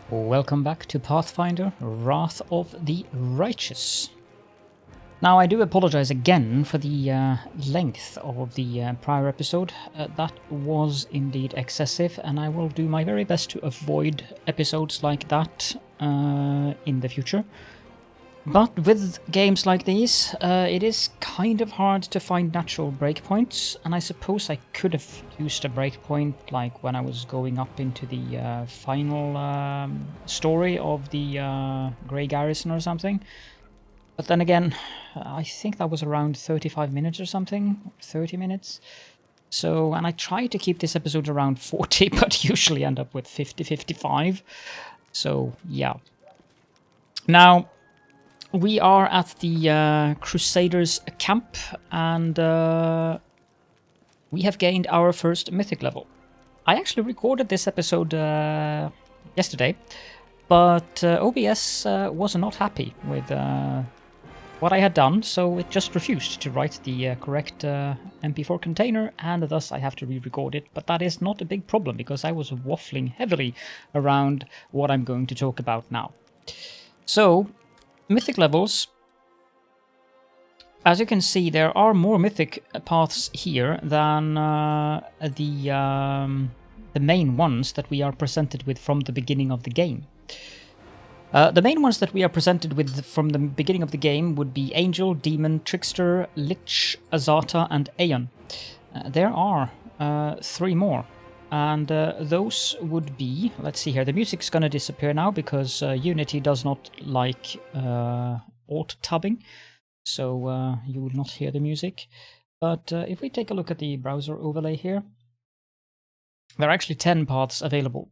Welcome back to Pathfinder Wrath of the Righteous. Now, I do apologize again for the length of the prior episode. That was indeed excessive, and I will do my very best to avoid episodes like that in the future. But with games like these, it is kind of hard to find natural breakpoints, and I suppose I could have used a breakpoint like when I was going up into the final story of the Grey Garrison or something. But then again, I think that was around 35 minutes or something, 30 minutes. So, and I try to keep this episode around 40, but usually end up with 50, 55. So, yeah. Now, we are at the Crusaders camp, and we have gained our first mythic level. I actually recorded this episode yesterday, but OBS was not happy with what I had done, so it just refused to write the correct MP4 container, and thus I have to re-record it. But that is not a big problem, because I was waffling heavily around what I'm going to talk about now. So, Mythic Levels. As you can see, there are more mythic paths here than the main ones that we are presented with from the beginning of the game. The main ones that we are presented with from the beginning of the game would be Angel, Demon, Trickster, Lich, Azata, and Aeon. There are 3 more. And those would be, let's see here, the music's gonna disappear now because Unity does not like alt-tabbing, so you will not hear the music. But if we take a look at the browser overlay here, there are actually 10 paths available.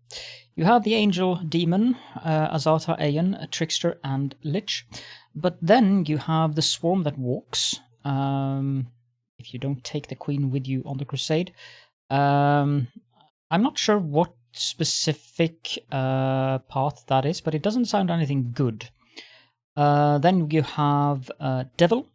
You have the Angel, Demon, Azata, Aeon, Trickster, and Lich. But then you have the Swarm that walks, if you don't take the Queen with you on the Crusade. I'm not sure what specific path that is, but it doesn't sound anything good. Then you have Devil,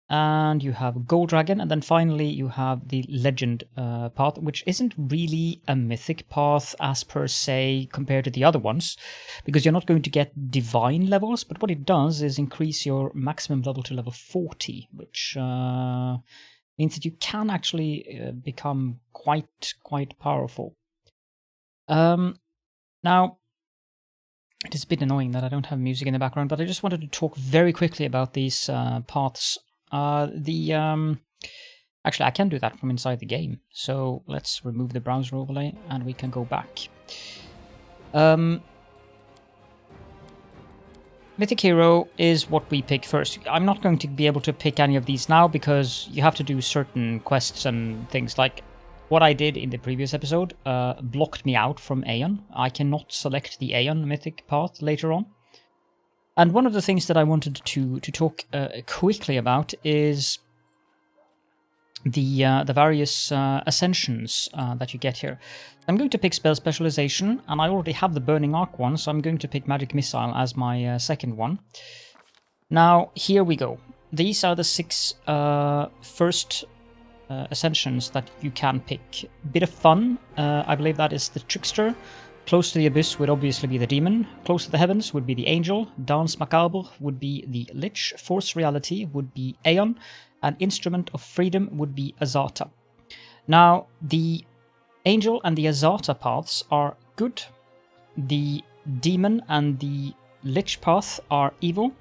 and you have Gold Dragon, and then finally you have the Legend path, which isn't really a mythic path as per se compared to the other ones, because you're not going to get divine levels, but what it does is increase your maximum level to level 40, which means that you can actually become quite powerful. Now, it is a bit annoying that I don't have music in the background, but I just wanted to talk very quickly about these paths. Actually, I can do that from inside the game, so let's remove the browser overlay and we can go back. Mythic Hero is what we pick first. I'm not going to be able to pick any of these now because you have to do certain quests and things like what I did in the previous episode blocked me out from Aeon. I cannot select the Aeon mythic path later on. And one of the things that I wanted to talk quickly about is the various ascensions that you get here. I'm going to pick Spell Specialization, and I already have the Burning Arc one, so I'm going to pick Magic Missile as my second one. Now, here we go. These are the 6 first ascensions that you can pick. Bit of fun, I believe that is the Trickster. Close to the Abyss would obviously be the Demon. Close to the Heavens would be the Angel. Dance Macabre would be the Lich. Force Reality would be Aeon. And Instrument of Freedom would be Azata. Now, the Angel and the Azata paths are good. The Demon and the Lich path are evil.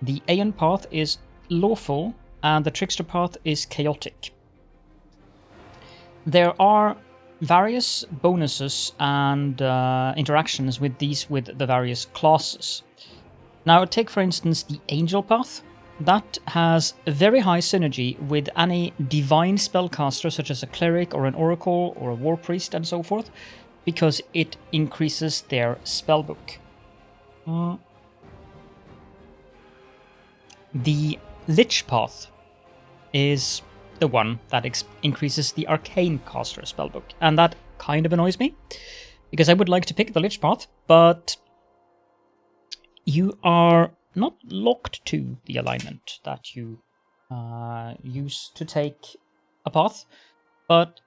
The Aeon path is lawful. And the Trickster path is chaotic. There are various bonuses and interactions with these with the various classes. Now, take for instance the Angel path. That has a very high synergy with any divine spellcaster, such as a cleric or an oracle or a war priest and so forth, because it increases their spellbook. The Lich path is the one that increases the Arcane Caster spellbook, and that kind of annoys me, because I would like to pick the Lich path, but you are not locked to the alignment that you use to take a path, but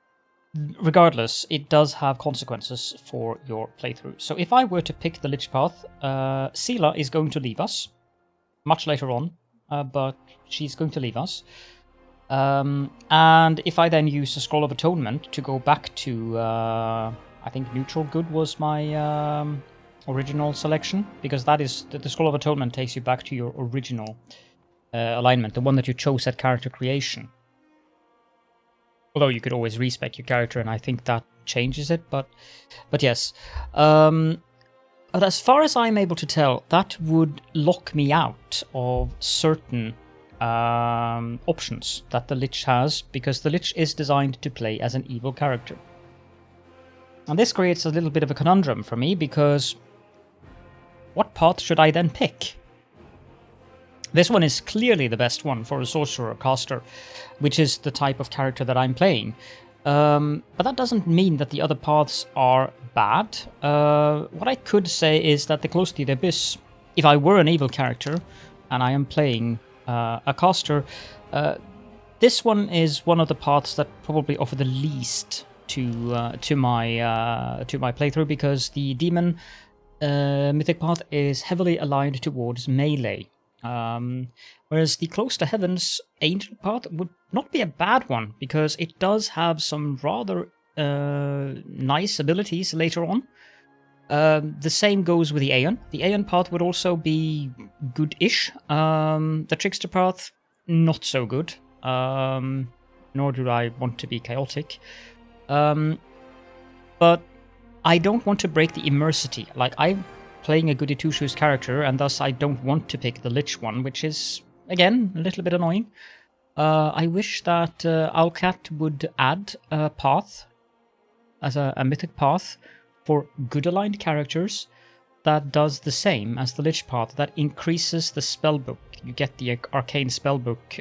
regardless, it does have consequences for your playthrough. So if I were to pick the Lich path, Sela is going to leave us much later on, but she's going to leave us. And if I then use the Scroll of Atonement to go back to, I think Neutral Good was my original selection, because that is the Scroll of Atonement takes you back to your original alignment, the one that you chose at character creation. Although you could always respec your character, and I think that changes it, but yes. But as far as I'm able to tell, that would lock me out of certain options that the Lich has, because the Lich is designed to play as an evil character. And this creates a little bit of a conundrum for me, because what path should I then pick? This one is clearly the best one for a sorcerer caster, which is the type of character that I'm playing. But that doesn't mean that the other paths are bad. What I could say is that the Close to the Abyss, if I were an evil character and I am playing a caster, this one is one of the paths that probably offer the least to my playthrough, because the demon mythic path is heavily aligned towards melee. Whereas the Close to Heaven's Angel path would not be a bad one, because it does have some rather nice abilities later on. The same goes with the Aeon. The Aeon path would also be good-ish. The Trickster path, not so good. Nor do I want to be chaotic. But I don't want to break the immersity. Like, I'm playing a Goody Two-Shoes character, and thus I don't want to pick the Lich one, which is, again, a little bit annoying. I wish that Owlcat would add a path, as a mythic path, for good aligned characters that does the same as the Lich path, that increases the spellbook. You get the arcane spellbook.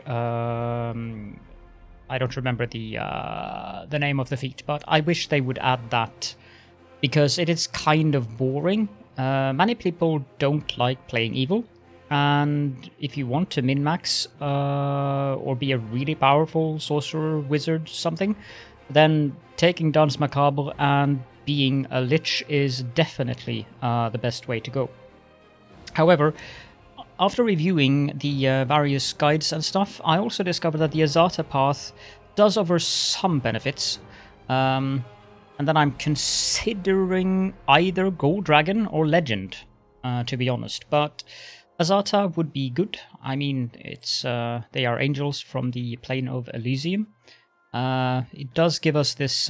I don't remember the name of the feat, but I wish they would add that, because it is kind of boring. Many people don't like playing evil, and if you want to min-max or be a really powerful sorcerer, wizard, something, then taking Danse Macabre and being a Lich is definitely the best way to go. However, after reviewing the various guides and stuff, I also discovered that the Azata path does offer some benefits. And then I'm considering either Gold Dragon or Legend, to be honest. But Azata would be good. I mean, it's they are angels from the plane of Elysium. It does give us this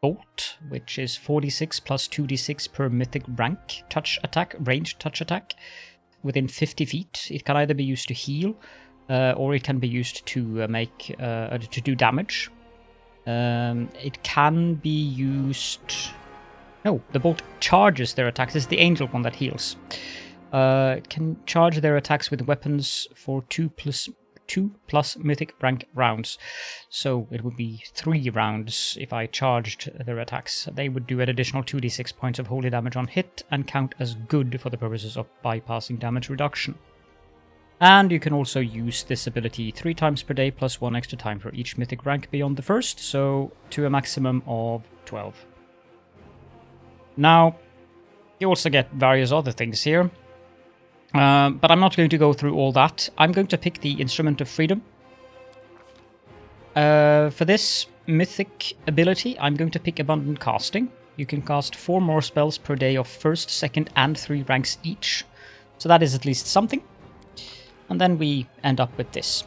bolt, which is 46 plus 2d6 per mythic rank touch attack, ranged touch attack, within 50 feet. It can either be used to heal, or it can be used to make to do damage. It can be used... No, the bolt charges their attacks. It's the angel one that heals. It can charge their attacks with weapons for 2 plus mythic rank rounds. So it would be 3 rounds if I charged their attacks. They would do an additional 2d6 points of holy damage on hit and count as good for the purposes of bypassing damage reduction. And you can also use this ability 3 times per day plus 1 extra time for each mythic rank beyond the first, so to a maximum of 12. Now, you also get various other things here, but I'm not going to go through all that. I'm going to pick the Instrument of Freedom. For this mythic ability, I'm going to pick Abundant Casting. You can cast 4 more spells per day of 1st, 2nd, and 3 ranks each, so that is at least something. And then we end up with this.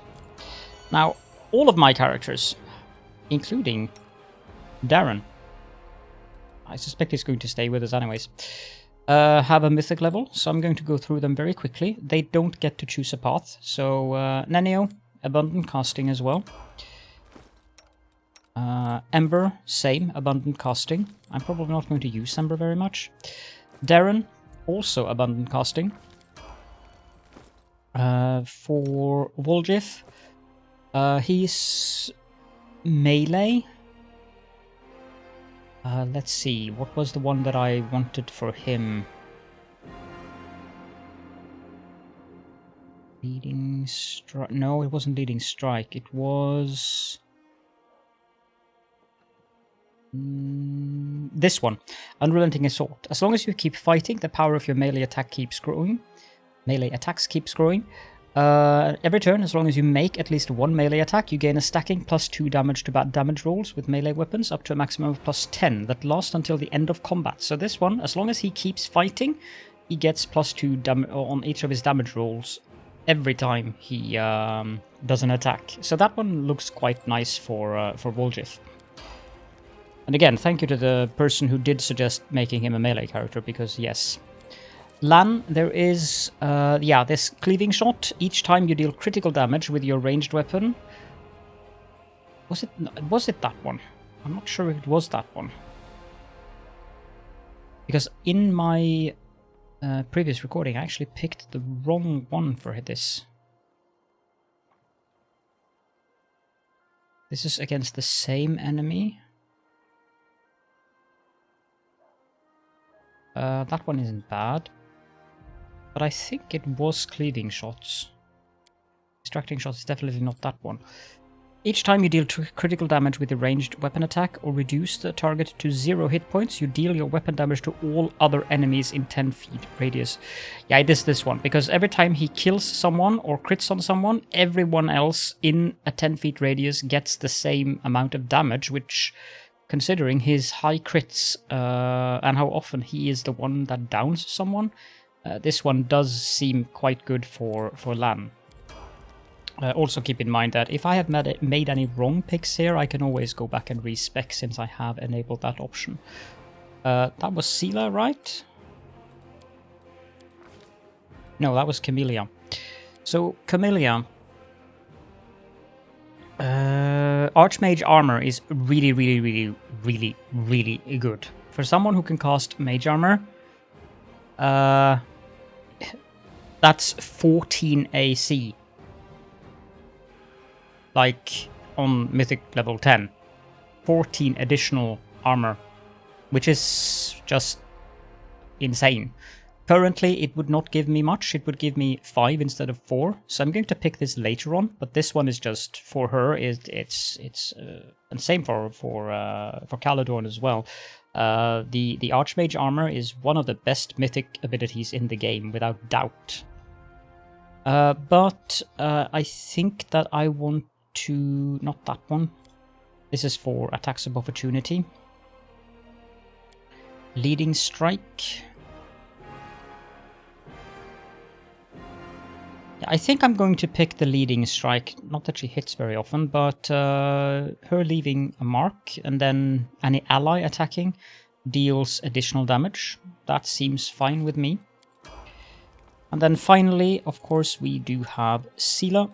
Now, all of my characters, including Darren, I suspect he's going to stay with us anyways, have a mythic level, so I'm going to go through them very quickly. They don't get to choose a path, so Nenio, Abundant Casting as well. Ember, same, Abundant Casting. I'm probably not going to use Ember very much. Darren, also Abundant Casting. For Woljif, he's melee. Let's see, what was the one that I wanted for him? Leading strike? No, it wasn't leading strike. It was This one, Unrelenting Assault. As long as you keep fighting, the power of your melee attack keeps growing. Melee attacks keeps growing. Every turn, as long as you make at least one melee attack, you gain a stacking +2 damage to bad damage rolls with melee weapons up to a maximum of +10 that lasts until the end of combat. So this one, as long as he keeps fighting, he gets +2 damage on each of his damage rolls every time he does an attack. So that one looks quite nice for Volgith. And again, thank you to the person who did suggest making him a melee character, because yes. Lan, there is, this cleaving shot. Each time you deal critical damage with your ranged weapon. Was it that one? I'm not sure if it was that one. Because in my previous recording, I actually picked the wrong one for this. This is against the same enemy. That one isn't bad. But I think it was cleaving shots. Distracting shots is definitely not that one. Each time you deal critical damage with a ranged weapon attack or reduce the target to 0 hit points, you deal your weapon damage to all other enemies in 10 feet radius. Yeah, it is this one, because every time he kills someone or crits on someone, everyone else in a 10 feet radius gets the same amount of damage, which, considering his high crits and how often he is the one that downs someone, this one does seem quite good for Lan. Also keep in mind that if I have made any wrong picks here, I can always go back and respec since I have enabled that option. That was Sela, right? No, that was Camellia. So, Camellia. Archmage armor is really, really, really, really, really good. For someone who can cast mage armor, that's 14 AC. Like on Mythic level 10. 14 additional armor, which is just insane. Currently, it would not give me much. It would give me 5 instead of 4. So I'm going to pick this later on. But this one is just for her. It's and same for Caledorn as well. The Archmage armor is one of the best mythic abilities in the game, without doubt. But I think that I want to... not that one. This is for attacks of opportunity. Leading strike. I think I'm going to pick the leading strike. Not that she hits very often, but her leaving a mark and then any ally attacking deals additional damage. That seems fine with me. And then finally, of course, we do have Sela.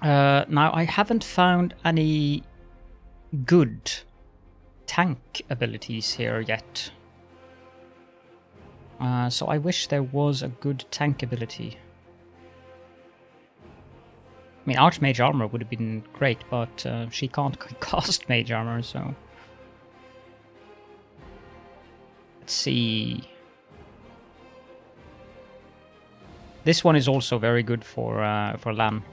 Now, I haven't found any good tank abilities here yet. So I wish there was a good tank ability. I mean, Archmage armor would have been great, but she can't cast mage armor, so... Let's see... This one is also very good for Lan.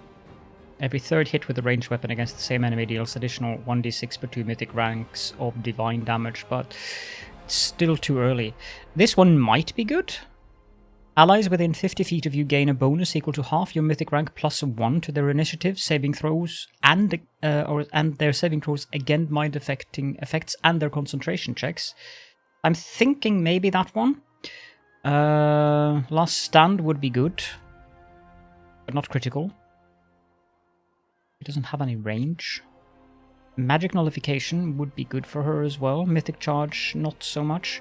Every third hit with a ranged weapon against the same enemy deals additional 1d6 per 2 mythic ranks of divine damage, but it's still too early. This one might be good. Allies within 50 feet of you gain a bonus equal to half your mythic rank +1 to their initiative, saving throws, and their saving throws against mind-affecting effects and their concentration checks. I'm thinking maybe that one. Last Stand would be good, but not critical. It doesn't have any range. Magic Nullification would be good for her as well. Mythic Charge, not so much.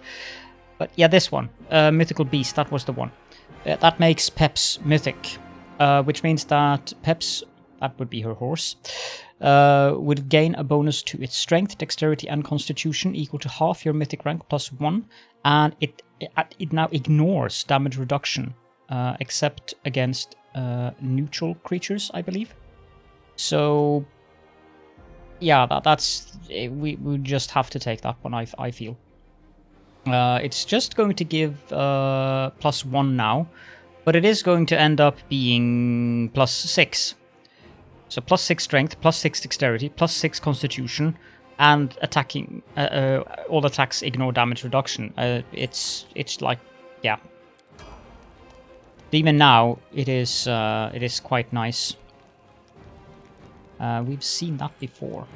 But yeah, this one. Mythical Beast, that was the one. That makes Peps mythic. Which means that Peps, that would be her horse, would gain a bonus to its strength, dexterity, and constitution equal to half your mythic rank +1. And it now ignores damage reduction, except against neutral creatures, I believe. So, yeah, that's... We just have to take that one, I feel. It's just going to give +1 now, but it is going to end up being +6. So +6 strength, +6 dexterity, +6 constitution, And attacking, all attacks ignore damage reduction. It's like, yeah. Even now, it is quite nice. We've seen that before.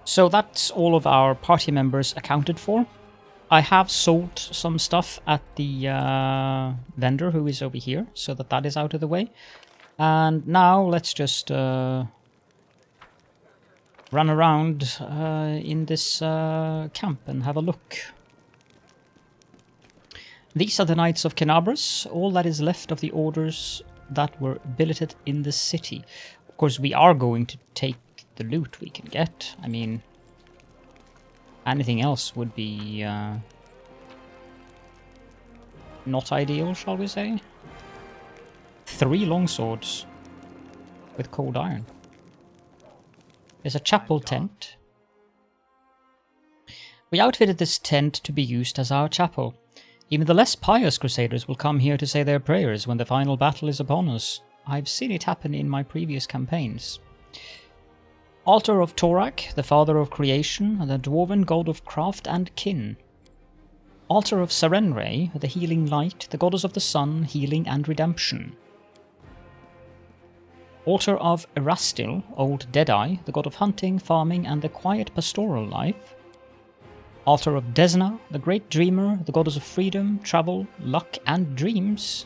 So that's all of our party members accounted for. I have sold some stuff at the vendor who is over here, so that is out of the way. And now let's just run around in this camp and have a look. These are the Knights of Kenabres, all that is left of the orders that were billeted in the city. Of course, we are going to take the loot we can get. I mean, anything else would be not ideal, shall we say? 3 longswords with cold iron. There's a chapel tent. We outfitted this tent to be used as our chapel. Even the less pious crusaders will come here to say their prayers when the final battle is upon us. I've seen it happen in my previous campaigns. Altar of Torak, the father of creation, the dwarven god of craft and kin. Altar of Sarenrae, the healing light, the goddess of the sun, healing and redemption. Altar of Erastil, old Deadeye, the god of hunting, farming and the quiet pastoral life. Altar of Desna, the great dreamer, the goddess of freedom, travel, luck and dreams.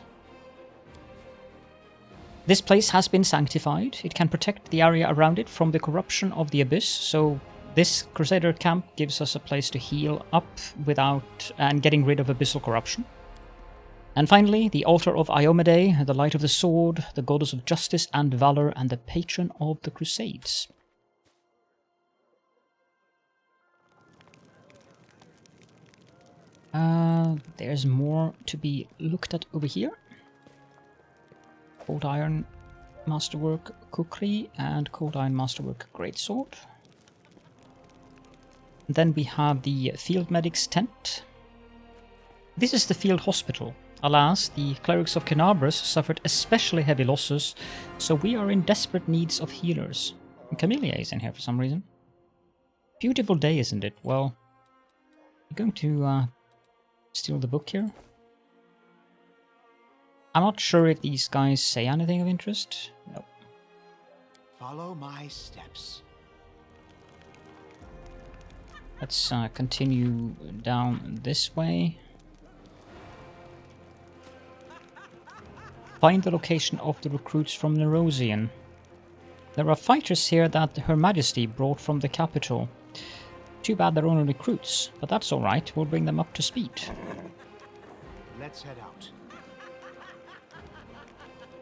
This place has been sanctified. It can protect the area around it from the corruption of the abyss, so this Crusader camp gives us a place to heal up without and getting rid of abyssal corruption. And finally, the Altar of Iomede, the light of the sword, the goddess of justice and valor, and the patron of the crusades. There's more to be looked at over here. Cold Iron Masterwork Kukri and Cold Iron Masterwork Greatsword. Then we have the Field Medic's tent. This is the field hospital. Alas, the clerics of Kenabres suffered especially heavy losses, so we are in desperate needs of healers. And Camellia is in here for some reason. Beautiful day, isn't it? Well, I'm going to steal the book here. I'm not sure if these guys say anything of interest. No. Follow my steps. Let's continue down this way. Find the location of the recruits from Nerosian. There are fighters here that Her Majesty brought from the capital. Too bad they're only recruits, but that's alright, we'll bring them up to speed. Let's head out.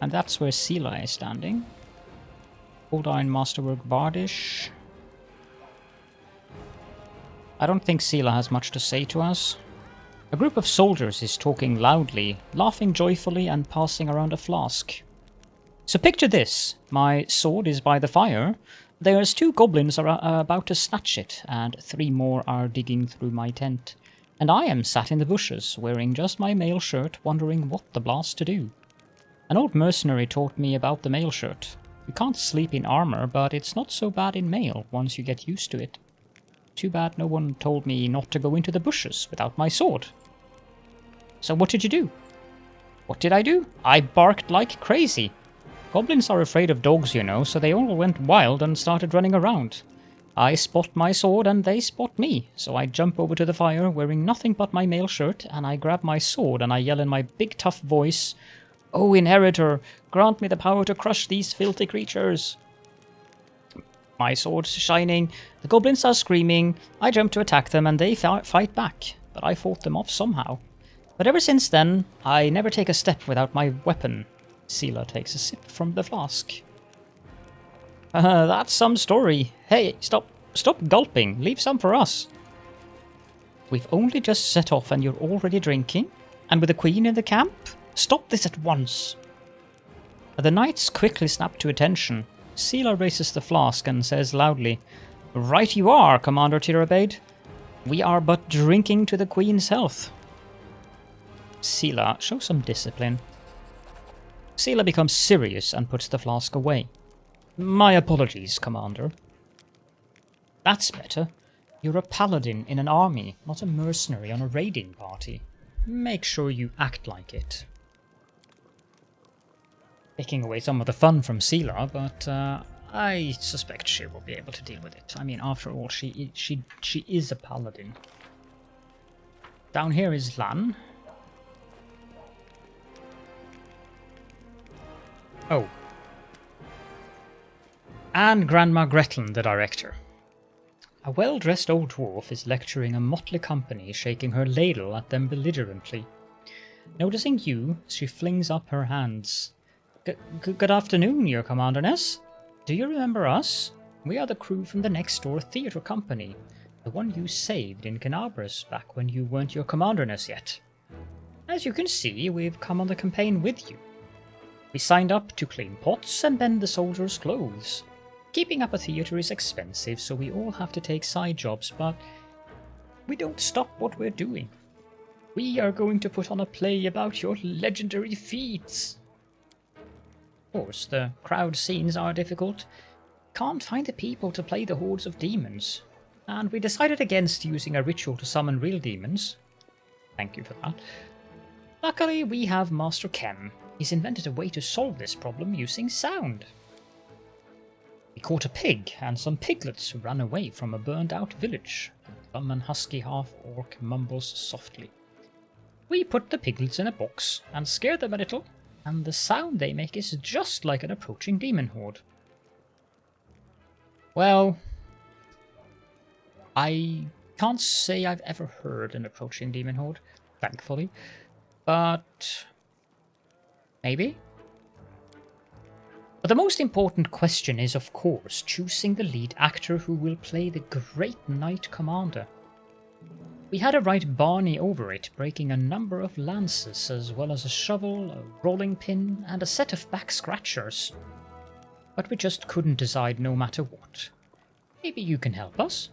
And that's where Sela is standing. Cold Iron Masterwork Bardish. I don't think Sela has much to say to us. A group of soldiers is talking loudly, laughing joyfully and passing around a flask. So picture this, my sword is by the fire, there's 2 goblins are about to snatch it, and 3 more are digging through my tent. And I am sat in the bushes, wearing just my mail shirt, wondering what the blast to do. An old mercenary taught me about the mail shirt. You can't sleep in armor, but it's not so bad in mail once you get used to it. Too bad no one told me not to go into the bushes without my sword. So what did you do? What did I do? I barked like crazy. Goblins are afraid of dogs, you know, so they all went wild and started running around. I spot my sword and they spot me, so I jump over to the fire wearing nothing but my mail shirt, and I grab my sword and I yell in my big tough voice, "Oh, Inheritor, grant me the power to crush these filthy creatures." My sword's shining, the goblins are screaming, I jump to attack them and they fight back, but I fought them off somehow. But ever since then, I never take a step without my weapon. Sela takes a sip from the flask. That's some story. Hey, stop gulping, leave some for us. We've only just set off and you're already drinking? And with the queen in the camp? Stop this at once. The knights quickly snap to attention. Sela raises the flask and says loudly, "Right you are, Commander Tyrabad. We are but drinking to the queen's health." Sela, show some discipline. Sela becomes serious and puts the flask away. "My apologies, Commander." That's better. You're a paladin in an army, not a mercenary on a raiding party. Make sure you act like it. Taking away some of the fun from Sela, but I suspect she will be able to deal with it. I mean, after all, she is a paladin. Down here is Lan. Oh. And Grandma Gretlin, the director. A well-dressed old dwarf is lecturing a motley company, shaking her ladle at them belligerently. Noticing you, she flings up her hands. Good afternoon, your commanderness. Do you remember us? We are the crew from the next door theatre company, the one you saved in Canabras back when you weren't your commanderness yet. As you can see, we've come on the campaign with you. We signed up to clean pots and mend the soldiers' clothes. Keeping up a theatre is expensive, so we all have to take side jobs, but we don't stop what we're doing. We are going to put on a play about your legendary feats. Of course, the crowd scenes are difficult. Can't find the people to play the hordes of demons, and we decided against using a ritual to summon real demons. Thank you for that. Luckily, we have Master Ken. He's invented a way to solve this problem using sound. We caught a pig and some piglets who ran away from a burned-out village. The dumb and husky half-orc mumbles softly. We put the piglets in a box and scare them a little, and the sound they make is just like an approaching demon horde. Well, I can't say I've ever heard an approaching demon horde, thankfully, but maybe? But the most important question is, of course, choosing the lead actor who will play the great Knight Commander. We had to write Barney over it, breaking a number of lances, as well as a shovel, a rolling pin, and a set of back scratchers. But we just couldn't decide no matter what. Maybe you can help us?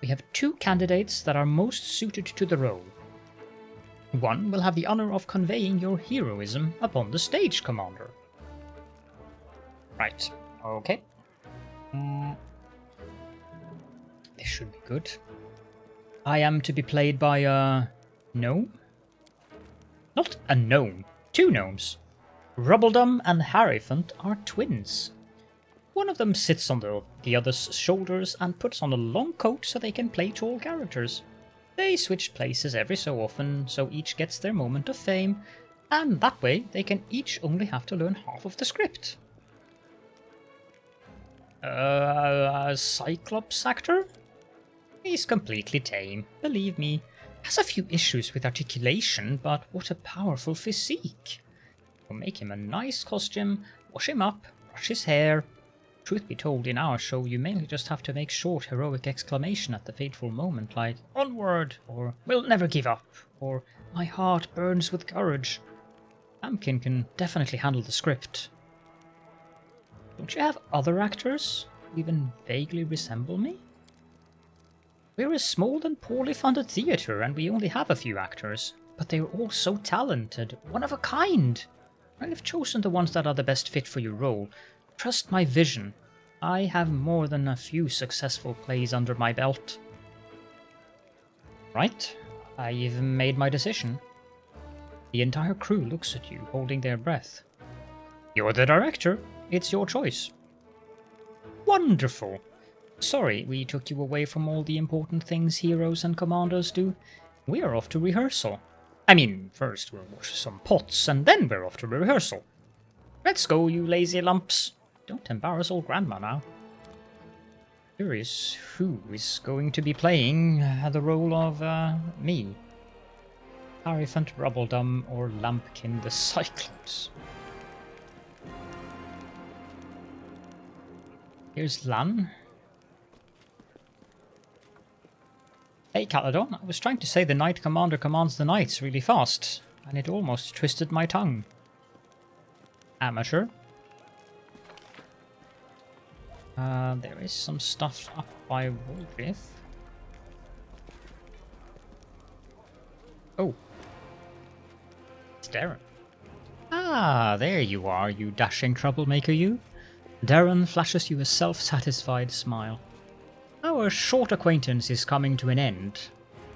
We have 2 candidates that are most suited to the role. One will have the honor of conveying your heroism upon the stage, Commander. Right, okay. This should be good. I am to be played by a gnome? Not a gnome, 2 gnomes. Rubbledum and Harryfant are twins. One of them sits on the other's shoulders and puts on a long coat so they can play tall characters. They switch places every so often, so each gets their moment of fame, and that way they can each only have to learn half of the script. A Cyclops actor? He's completely tame, believe me. Has a few issues with articulation, but what a powerful physique. We'll make him a nice costume, wash him up, brush his hair. Truth be told, in our show you mainly just have to make short heroic exclamation at the fateful moment, like, "Onward!" or "We'll never give up!" or "My heart burns with courage." Amkin can definitely handle the script. Don't you have other actors who even vaguely resemble me? We're a small and poorly funded theatre, and we only have a few actors, but they're all so talented, one of a kind. I've chosen the ones that are the best fit for your role. Trust my vision. I have more than a few successful plays under my belt. Right, I've made my decision. The entire crew looks at you, holding their breath. You're the director. It's your choice. Wonderful. Sorry we took you away from all the important things heroes and commanders do. We're off to rehearsal. I mean, first we'll wash some pots, and then we're off to rehearsal. Let's go, you lazy lumps. Don't embarrass old Grandma now. Curious who is going to be playing the role of me. Harryfant Rubbledum or Lampkin the Cyclops. Here's Lan. Hey Caledon, I was trying to say the Knight Commander commands the Knights really fast, and it almost twisted my tongue. Amateur. There is some stuff up by Woldriff. Oh. It's Darren. Ah, there you are, you dashing troublemaker, you. Darren flashes you a self-satisfied smile. How our short acquaintance is coming to an end.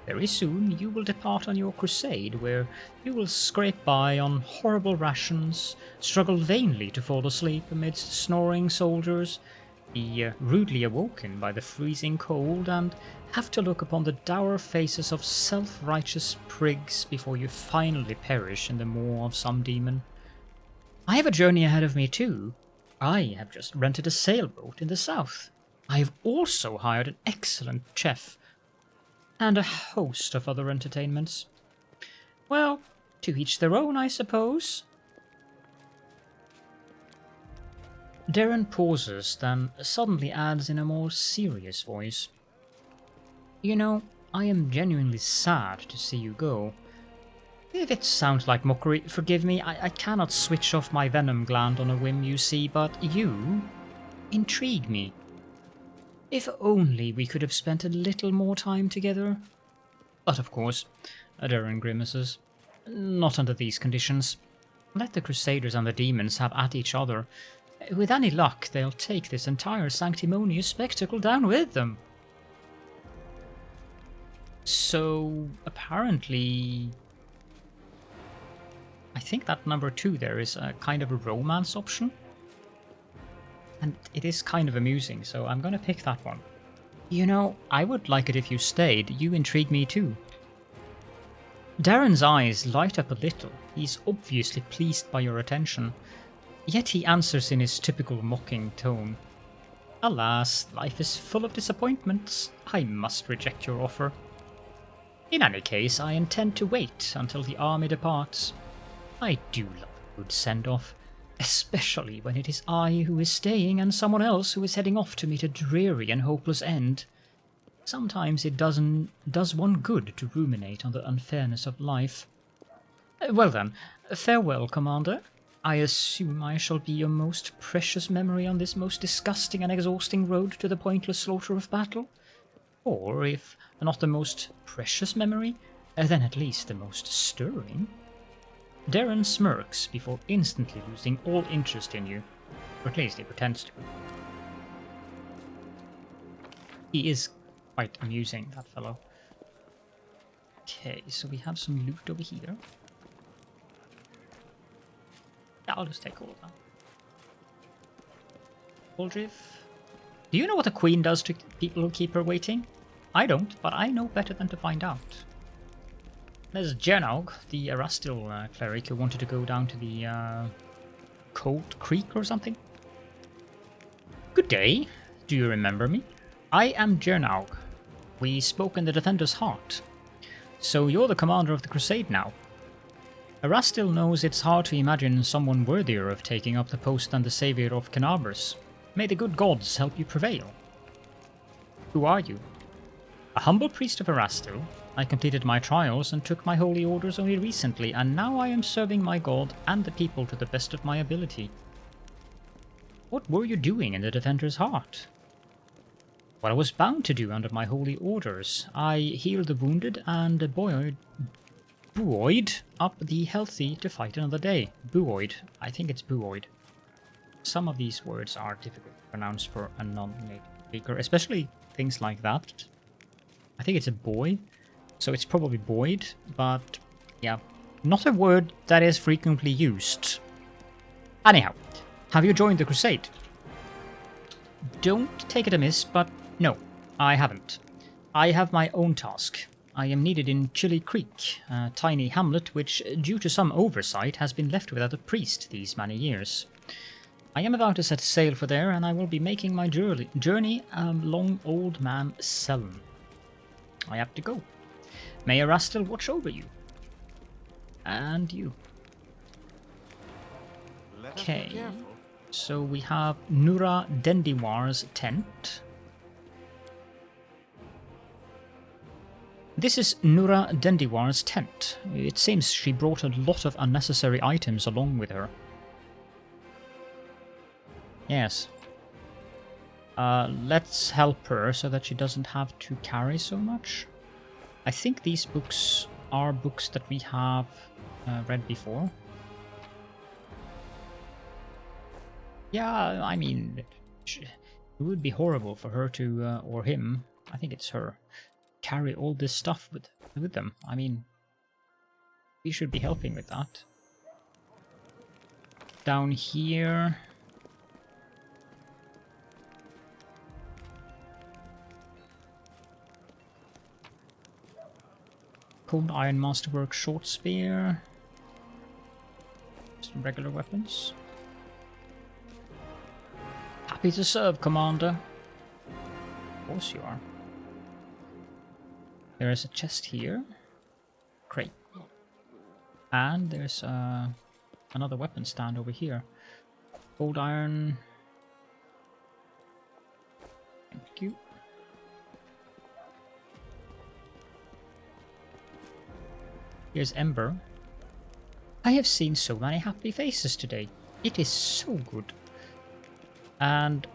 Very soon you will depart on your crusade, where you will scrape by on horrible rations, struggle vainly to fall asleep amidst snoring soldiers, be rudely awoken by the freezing cold, and have to look upon the dour faces of self-righteous prigs before you finally perish in the maw of some demon. I have a journey ahead of me too. I have just rented a sailboat in the south. I have also hired an excellent chef, and a host of other entertainments. Well, to each their own, I suppose. Darren pauses, then suddenly adds in a more serious voice. You know, I am genuinely sad to see you go. If it sounds like mockery, forgive me, I cannot switch off my venom gland on a whim, you see, but you intrigue me. If only we could have spent a little more time together. But of course, Darren grimaces. Not under these conditions. Let the Crusaders and the demons have at each other. With any luck, they'll take this entire sanctimonious spectacle down with them. So, apparently, I think that number 2 there is a kind of a romance option. And it is kind of amusing, so I'm gonna pick that one. You know, I would like it if you stayed. You intrigue me too. Darren's eyes light up a little. He's obviously pleased by your attention. Yet he answers in his typical mocking tone. Alas, life is full of disappointments. I must reject your offer. In any case, I intend to wait until the army departs. I do love a good send-off, especially when it is I who is staying and someone else who is heading off to meet a dreary and hopeless end. Sometimes it does one good to ruminate on the unfairness of life. Well then, farewell, Commander. I assume I shall be your most precious memory on this most disgusting and exhausting road to the pointless slaughter of battle. Or, if not the most precious memory, then at least the most stirring. Darren smirks before instantly losing all interest in you, or at least he pretends to. He is quite amusing, that fellow. Okay, so we have some loot over here. Yeah, I'll just take all of that. Aldrich. Do you know what a queen does to people who keep her waiting? I don't, but I know better than to find out. There's Jernaug, the Erastil cleric who wanted to go down to the Cold Creek or something. Good day. Do you remember me? I am Jernaug. We spoke in the Defender's Heart. So you're the commander of the Crusade now. Erastil knows it's hard to imagine someone worthier of taking up the post than the savior of Canabras. May the good gods help you prevail. Who are you? A humble priest of Erastil. I completed my trials and took my holy orders only recently, and now I am serving my god and the people to the best of my ability. What were you doing in the Defender's Heart? What I was bound to do under my holy orders. I healed the wounded and buoyed up the healthy to fight another day. Buoyed. I think it's buoyed. Some of these words are difficult to pronounce for a non-native speaker, especially things like that. I think it's a boy, so it's probably buoyed, but yeah, not a word that is frequently used. Anyhow, have you joined the Crusade? Don't take it amiss, but no, I haven't. I have my own task. I am needed in Chili Creek, a tiny hamlet which, due to some oversight, has been left without a priest these many years. I am about to set sail for there, and I will be making my journey along Old Man Selm. I have to go. May Erastil watch over you. And you. Okay, so we have Nura Dendiwar's tent. This is Nura Dendiwar's tent. It seems she brought a lot of unnecessary items along with her. Yes. Let's help her so that she doesn't have to carry so much. I think these books are books that we have read before. Yeah, I mean, it would be horrible for her to, or him, I think it's her, carry all this stuff with them. I mean, we should be helping with that. Down here. Cold Iron Masterwork Short Spear. Just regular weapons. Happy to serve, Commander. Of course you are. There is a chest here. Great. And there's another weapon stand over here. Cold Iron. Thank you. Here's Ember. I have seen so many happy faces today. It is so good. And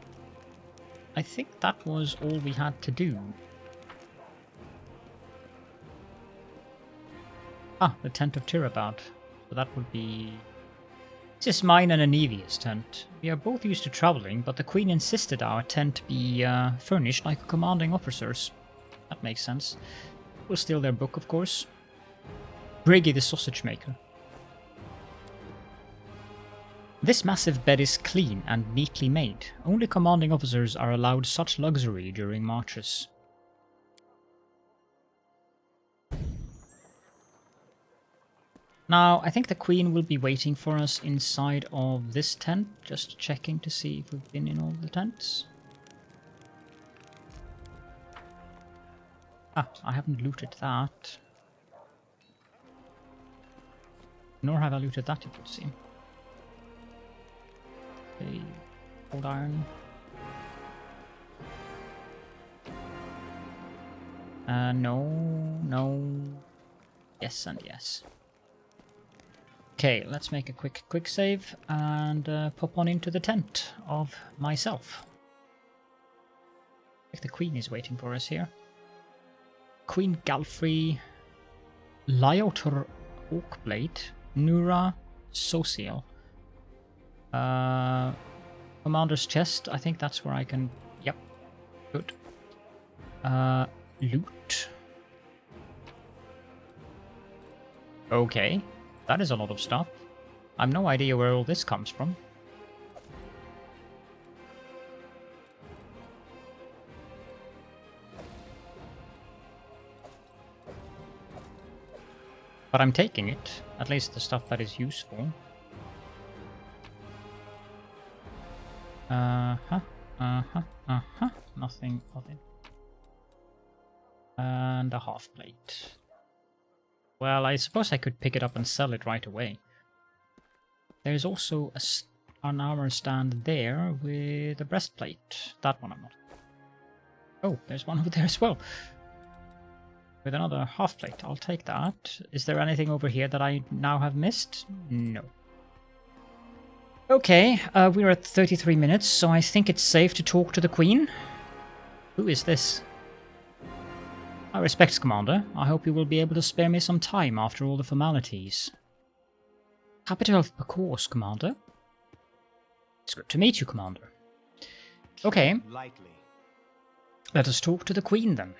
I think that was all we had to do. Ah, the tent of Tyrabad. So that would be... This is mine and Anevia's tent. We are both used to traveling, but the Queen insisted our tent be furnished like a commanding officer's. That makes sense. We'll steal their book, of course. Briggy the sausage maker. This massive bed is clean and neatly made. Only commanding officers are allowed such luxury during marches. Now, I think the Queen will be waiting for us inside of this tent, just checking to see if we've been in all the tents. Ah, I haven't looted that. Nor have I looted that, it would seem. Okay, Cold Iron. No. Yes and yes. Okay, let's make a quick save and pop on into the tent of myself. I think the Queen is waiting for us here. Queen Galfrey, Lyotor Oakblade, Nura Social. Commander's chest, I think that's where I can... Yep, good. Loot. Okay, that is a lot of stuff. I've no idea where all this comes from. But I'm taking it, at least the stuff that is useful. Nothing of it. And a half plate. Well, I suppose I could pick it up and sell it right away. There's also an armor stand there with a breastplate. That one I'm not. Oh, there's one over there as well. With another half plate. I'll take that. Is there anything over here that I now have missed? No. Okay, we're at 33 minutes, so I think it's safe to talk to the Queen. Who is this? My respects, Commander. I hope you will be able to spare me some time after all the formalities. Happy to help, of course, Commander. It's good to meet you, Commander. Okay. Lightly. Let us talk to the Queen, then.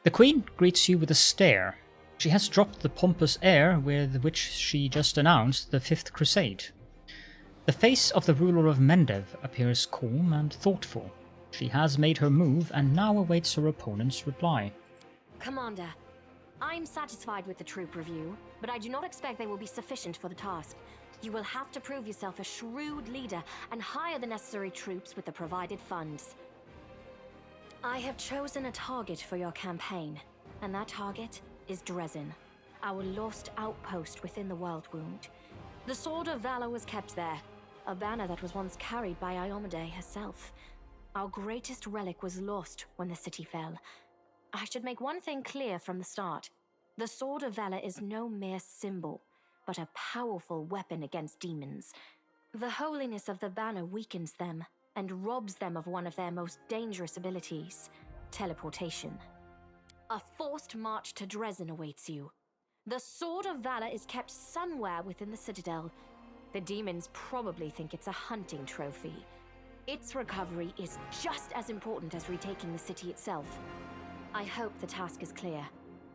The Queen greets you with a stare. She has dropped the pompous air with which she just announced the 5th Crusade. The face of the ruler of Mendev appears calm and thoughtful. She has made her move and now awaits her opponent's reply. Commander, I'm satisfied with the troop review, but I do not expect they will be sufficient for the task. You will have to prove yourself a shrewd leader and hire the necessary troops with the provided funds. I have chosen a target for your campaign, and that target is Dresden, our lost outpost within the Worldwound. The Sword of Valor was kept there, a banner that was once carried by Iomade herself. Our greatest relic was lost when the city fell. I should make one thing clear from the start. The Sword of Valor is no mere symbol, but a powerful weapon against demons. The holiness of the banner weakens them and robs them of one of their most dangerous abilities, teleportation. A forced march to Dresden awaits you. The Sword of Valor is kept somewhere within the Citadel. The demons probably think it's a hunting trophy. Its recovery is just as important as retaking the city itself. I hope the task is clear.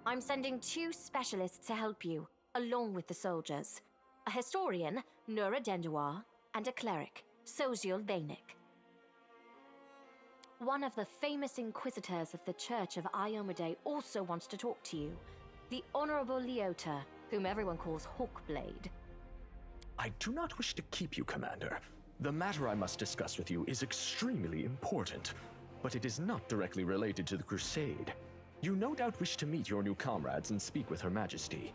I'm sending 2 specialists to help you, along with the soldiers. A historian, Nura Denduar, and a cleric, Soziul Vainik. One of the famous inquisitors of the Church of Iomade also wants to talk to you. The Honorable Leota, whom everyone calls Hawkblade. I do not wish to keep you, Commander. The matter I must discuss with you is extremely important, but it is not directly related to the Crusade. You no doubt wish to meet your new comrades and speak with Her Majesty.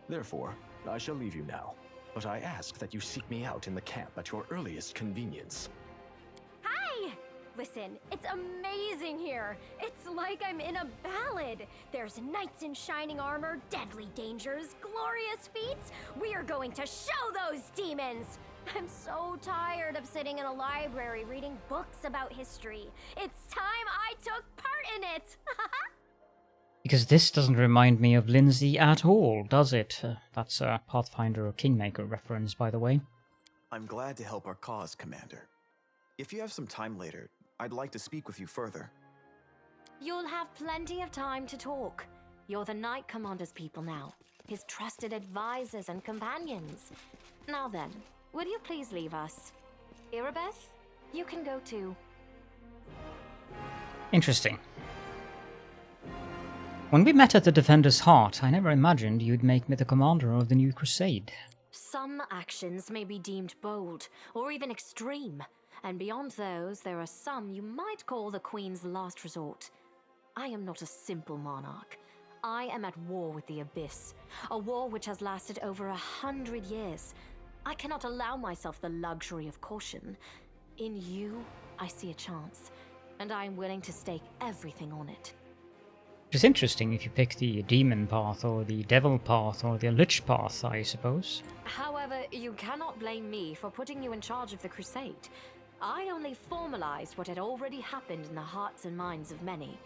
Therefore, I shall leave you now, but I ask that you seek me out in the camp at your earliest convenience. Hi! Listen, it's amazing here. It's like I'm in a ballad. There's knights in shining armor, deadly dangers, glorious feats. We are going to show those demons! I'm so tired of sitting in a library reading books about history. It's time I took part in it! Because this doesn't remind me of Lindsay at all, does it? That's a Pathfinder or Kingmaker reference, by the way. I'm glad to help our cause, Commander. If you have some time later, I'd like to speak with you further. You'll have plenty of time to talk. You're the Knight Commander's people now, his trusted advisors and companions. Now then, will you please leave us? Irabeth, you can go too. Interesting. When we met at the Defender's Heart, I never imagined you'd make me the commander of the new crusade. Some actions may be deemed bold, or even extreme, and beyond those, there are some you might call the Queen's last resort. I am not a simple monarch. I am at war with the Abyss, a war which has lasted over 100 years. I cannot allow myself the luxury of caution. In you, I see a chance, and I am willing to stake everything on it. It's interesting if you pick the demon path, or the devil path, or the lich path, I suppose. However, you cannot blame me for putting you in charge of the crusade. I only formalized what had already happened in the hearts and minds of many.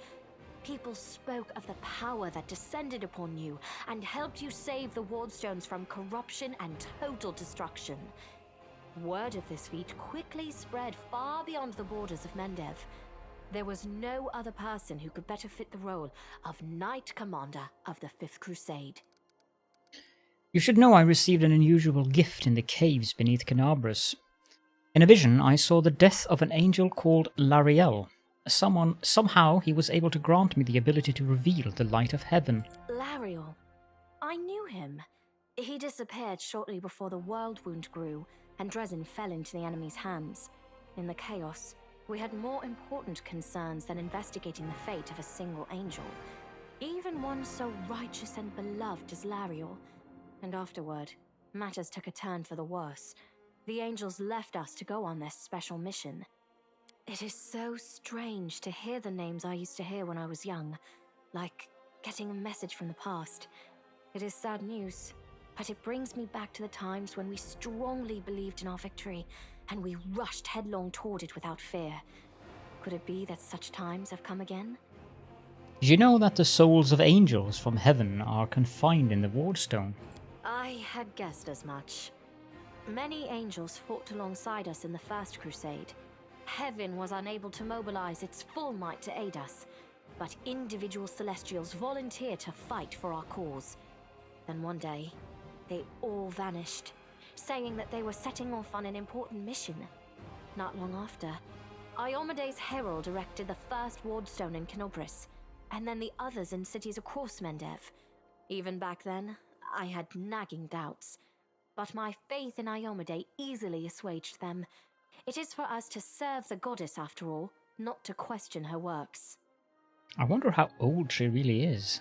People spoke of the power that descended upon you and helped you save the Wardstones from corruption and total destruction. Word of this feat quickly spread far beyond the borders of Mendev. There was no other person who could better fit the role of Knight Commander of the Fifth Crusade. You should know I received an unusual gift in the caves beneath Canabras. In a vision, I saw the death of an angel called Lariel. Somehow he was able to grant me the ability to reveal the light of heaven. Lariel. I knew him. He disappeared shortly before the Worldwound grew, and Dresden fell into the enemy's hands. In the chaos, we had more important concerns than investigating the fate of a single angel. Even one so righteous and beloved as Lariel. And afterward, matters took a turn for the worse. The angels left us to go on their special mission. It is so strange to hear the names I used to hear when I was young, like getting a message from the past. It is sad news, but it brings me back to the times when we strongly believed in our victory, and we rushed headlong toward it without fear. Could it be that such times have come again? Did you know that the souls of angels from heaven are confined in the Wardstone? I had guessed as much. Many angels fought alongside us in the First Crusade. Heaven was unable to mobilize its full might to aid us, but individual celestials volunteered to fight for our cause. Then one day, they all vanished, saying that they were setting off on an important mission. Not long after, Iomede's herald erected the first wardstone in Canobris, and then the others in cities across Mendev. Even back then, I had nagging doubts, but my faith in Iomade easily assuaged them. It is for us to serve the goddess after all, not to question her works. I wonder how old she really is.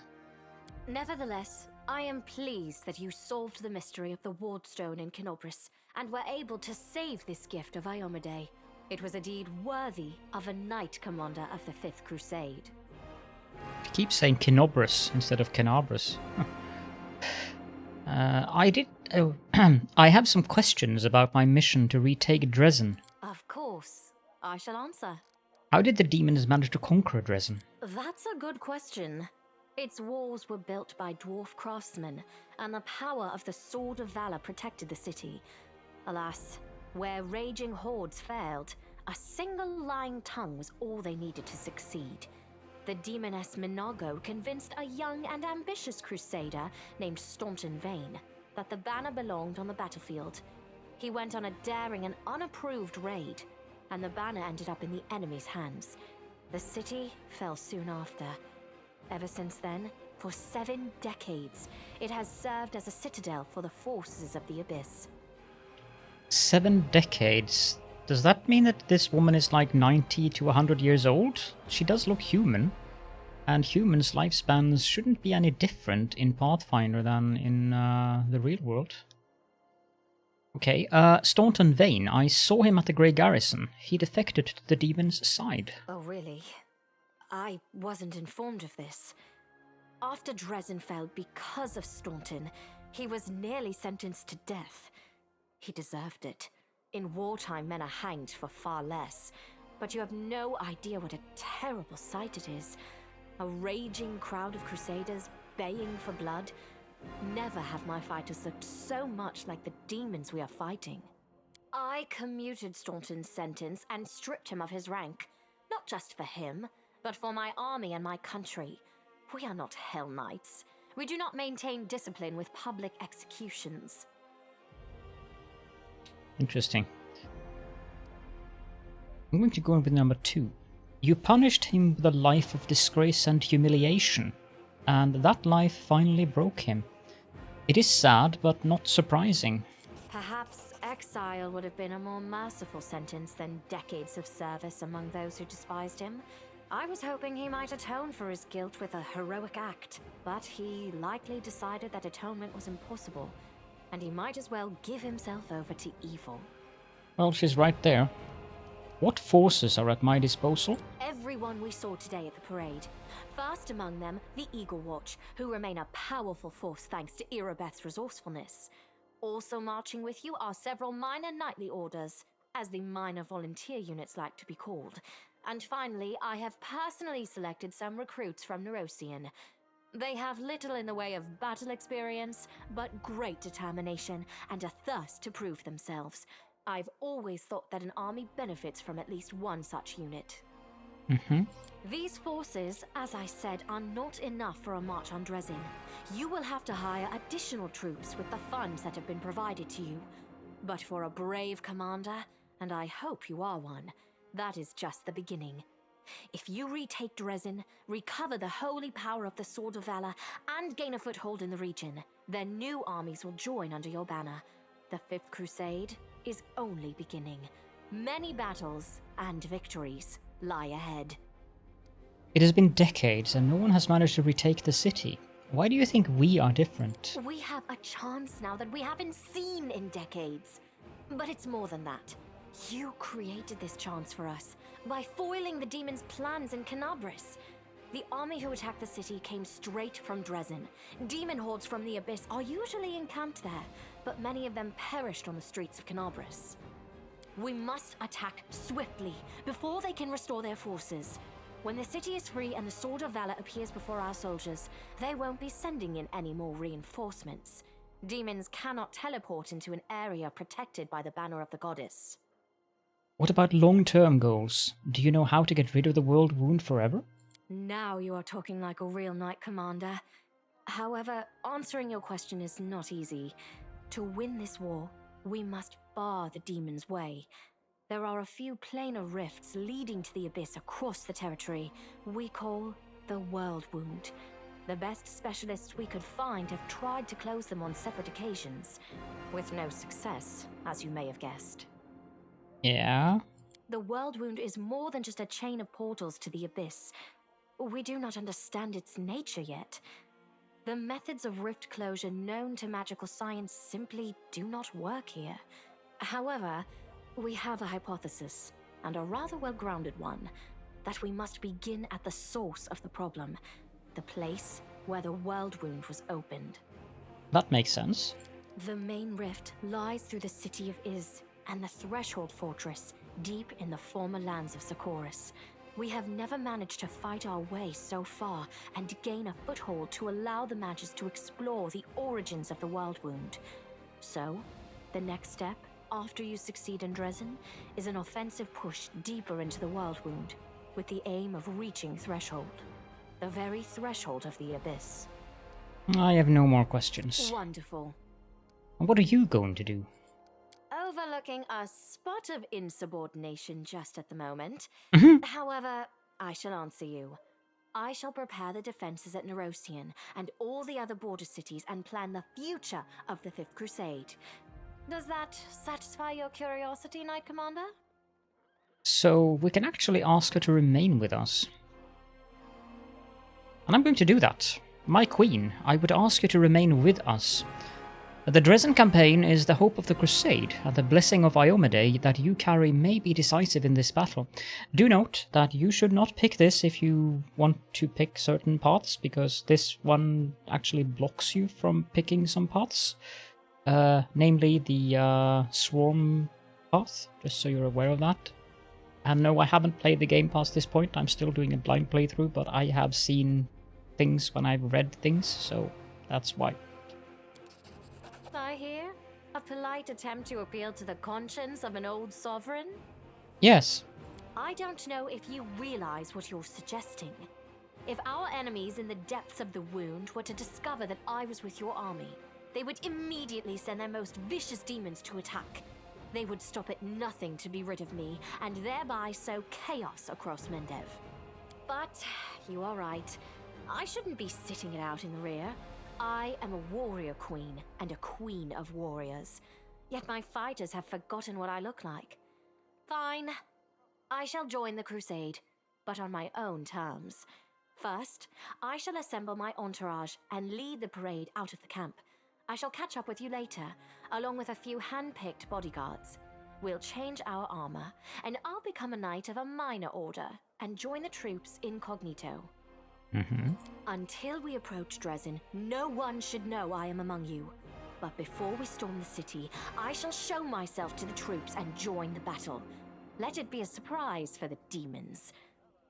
Nevertheless, I am pleased that you solved the mystery of the Wardstone in Canobris and were able to save this gift of Iomade. It was a deed worthy of a Knight Commander of the Fifth Crusade. She keeps saying Canobris instead of Canabras. I have some questions about my mission to retake Dresden. Of course, I shall answer. How did the demons manage to conquer Dresden? That's a good question. Its walls were built by dwarf craftsmen, and the power of the Sword of Valor protected the city. Alas, where raging hordes failed, a single lying tongue was all they needed to succeed. The demoness Minago convinced a young and ambitious crusader named Staunton Vane that the banner belonged on the battlefield. He went on a daring and unapproved raid, and the banner ended up in the enemy's hands. The city fell soon after. Ever since then, for 7 decades, it has served as a citadel for the forces of the Abyss. 7 decades? Does that mean that this woman is like 90 to 100 years old? She does look human. And humans' lifespans shouldn't be any different in Pathfinder than in the real world. Okay, Staunton Vane, I saw him at the Grey Garrison. He defected to the demon's side. Oh, really? I wasn't informed of this. After Dresden fell because of Staunton, he was nearly sentenced to death. He deserved it. In wartime, men are hanged for far less. But you have no idea what a terrible sight it is. A raging crowd of crusaders baying for blood. Never have my fighters looked so much like the demons we are fighting. I commuted Staunton's sentence and stripped him of his rank. Not just for him, but for my army and my country. We are not Hell Knights. We do not maintain discipline with public executions. Interesting. I'm going to go in with number 2. You punished him with a life of disgrace and humiliation, and that life finally broke him. It is sad, but not surprising. Perhaps exile would have been a more merciful sentence than decades of service among those who despised him. I was hoping he might atone for his guilt with a heroic act, but he likely decided that atonement was impossible, and he might as well give himself over to evil. Well, she's right there. What forces are at my disposal? Everyone we saw today at the parade. First among them, the Eagle Watch, who remain a powerful force thanks to Irabeth's resourcefulness. Also marching with you are several minor knightly orders, as the minor volunteer units like to be called. And finally, I have personally selected some recruits from Neurosian. They have little in the way of battle experience, but great determination and a thirst to prove themselves. I've always thought that an army benefits from at least one such unit. These forces, as I said, are not enough for a march on Dresden. You will have to hire additional troops with the funds that have been provided to you. But for a brave commander, and I hope you are one, that is just the beginning. If you retake Dresden, recover the holy power of the Sword of Valor, and gain a foothold in the region, then new armies will join under your banner. The 5th Crusade is only beginning. Many battles and victories lie ahead. It has been decades and no one has managed to retake the city. Why do you think we are different? We have a chance now that we haven't seen in decades. But it's more than that. You created this chance for us by foiling the demon's plans in Canabris. The army who attacked the city came straight from Dresden. Demon hordes from the Abyss are usually encamped there, but many of them perished on the streets of Canabris. We must attack swiftly before they can restore their forces. When the city is free and the Sword of Valor appears before our soldiers, they won't be sending in any more reinforcements. Demons cannot teleport into an area protected by the banner of the goddess. What about long-term goals? Do you know how to get rid of the Worldwound forever? Now you are talking like a real knight commander. However, answering your question is not easy. To win this war, we must bar the demon's way. There are a few planar rifts leading to the Abyss across the territory we call the Worldwound. The best specialists we could find have tried to close them on separate occasions, with no success, as you may have guessed. Yeah? The Worldwound is more than just a chain of portals to the Abyss. We do not understand its nature yet. The methods of rift closure known to magical science simply do not work here. However, we have a hypothesis, and a rather well-grounded one, that we must begin at the source of the problem, the place where the Worldwound was opened. That makes sense. The main rift lies through the city of Iz, and the Threshold Fortress, deep in the former lands of Socorus. We have never managed to fight our way so far and gain a foothold to allow the mages to explore the origins of the Worldwound. So, the next step after you succeed in Dresden is an offensive push deeper into the Worldwound, with the aim of reaching Threshold. The very threshold of the Abyss. I have no more questions. Wonderful. And what are you going to do? Overlooking a spot of insubordination just at the moment. Mhm. However, I shall answer you. I shall prepare the defenses at Nerosian and all the other border cities and plan the future of the Fifth Crusade. Does that satisfy your curiosity, Knight Commander? So we can actually ask her to remain with us. And I'm going to do that. My queen, I would ask you to remain with us. The Dresden Campaign is the hope of the Crusade, and the blessing of Iomade that you carry may be decisive in this battle. Do note that you should not pick this if you want to pick certain paths, because this one actually blocks you from picking some paths. Namely the Swarm path, just so you're aware of that. And no, I haven't played the game past this point, I'm still doing a blind playthrough, but I have seen things when I've read things, so that's why. I hear a polite attempt to appeal to the conscience of an old sovereign. Yes. I don't know if you realize what you're suggesting. If our enemies in the depths of the wound were to discover that I was with your army, they would immediately send their most vicious demons to attack. They would stop at nothing to be rid of me, and thereby sow chaos across Mendev. But you are right. I shouldn't be sitting it out in the rear. I am a warrior queen, and a queen of warriors. Yet my fighters have forgotten what I look like. Fine. I shall join the crusade, but on my own terms. First, I shall assemble my entourage and lead the parade out of the camp. I shall catch up with you later, along with a few hand-picked bodyguards. We'll change our armor, and I'll become a knight of a minor order and join the troops incognito. Until we approach Dresden, no one should know I am among you. But before we storm the city, I shall show myself to the troops and join the battle. Let it be a surprise for the demons.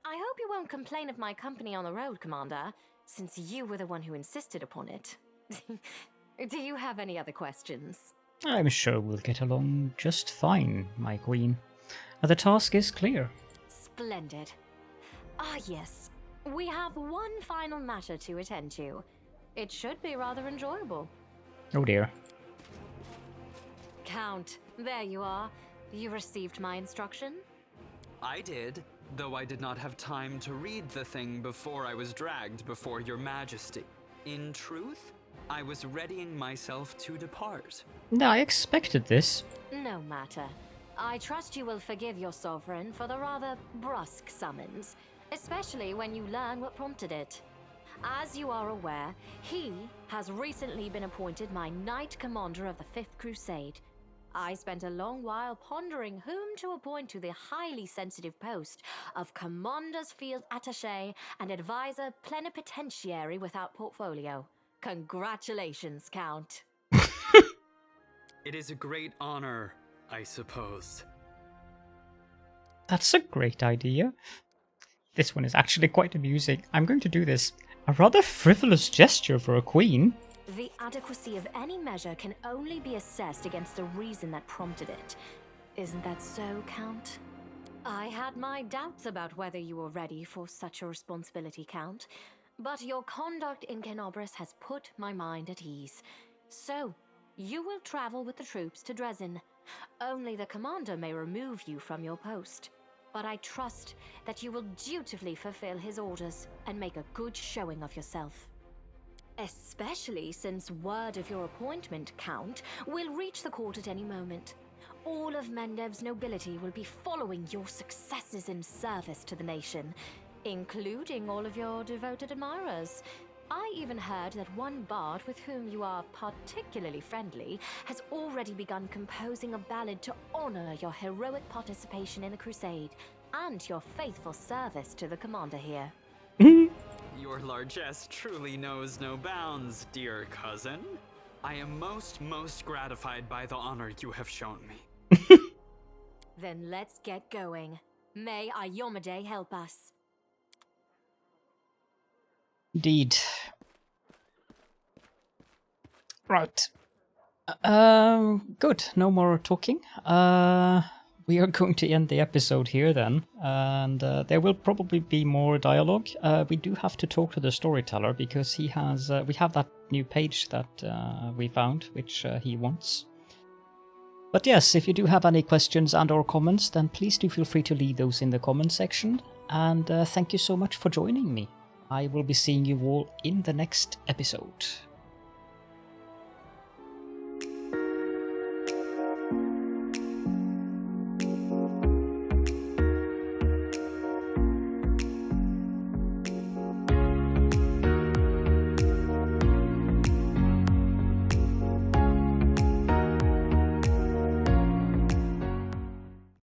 I hope you won't complain of my company on the road, Commander, since you were the one who insisted upon it. Do you have any other questions? I'm sure we'll get along just fine, my queen. The task is clear. Splendid. Ah, yes. We have one final matter to attend to. It should be rather enjoyable. Oh dear. Count, there you are. You received my instruction? I did, though I did not have time to read the thing before I was dragged before your majesty. In truth, I was readying myself to depart. I expected this. No matter. I trust you will forgive your sovereign for the rather brusque summons, especially when you learn what prompted it. As you are aware, he has recently been appointed my Knight Commander of the Fifth Crusade. I spent a long while pondering whom to appoint to the highly sensitive post of Commander's Field Attaché and Advisor Plenipotentiary without portfolio. Congratulations, Count. It is a great honor, I suppose. That's a great idea. This one is actually quite amusing. I'm going to do this. A rather frivolous gesture for a queen. The adequacy of any measure can only be assessed against the reason that prompted it. Isn't that so, Count? I had my doubts about whether you were ready for such a responsibility, Count. But your conduct in Kenobris has put my mind at ease. So, you will travel with the troops to Dresden. Only the commander may remove you from your post. But I trust that you will dutifully fulfill his orders and make a good showing of yourself. Especially since word of your appointment, Count, will reach the court at any moment. All of Mendev's nobility will be following your successes in service to the nation, including all of your devoted admirers. I even heard that one bard with whom you are particularly friendly has already begun composing a ballad to honor your heroic participation in the crusade and your faithful service to the commander here. Your largesse truly knows no bounds, dear cousin. I am most gratified by the honor you have shown me. Then let's get going. May Iomade help us. Indeed. Right. Good. No more talking. We are going to end the episode here then, and there will probably be more dialogue. We do have to talk to the storyteller because he has. We have that new page that we found, which he wants. But yes, if you do have any questions and/or comments, then please do feel free to leave those in the comment section. And thank you so much for joining me. I will be seeing you all in the next episode.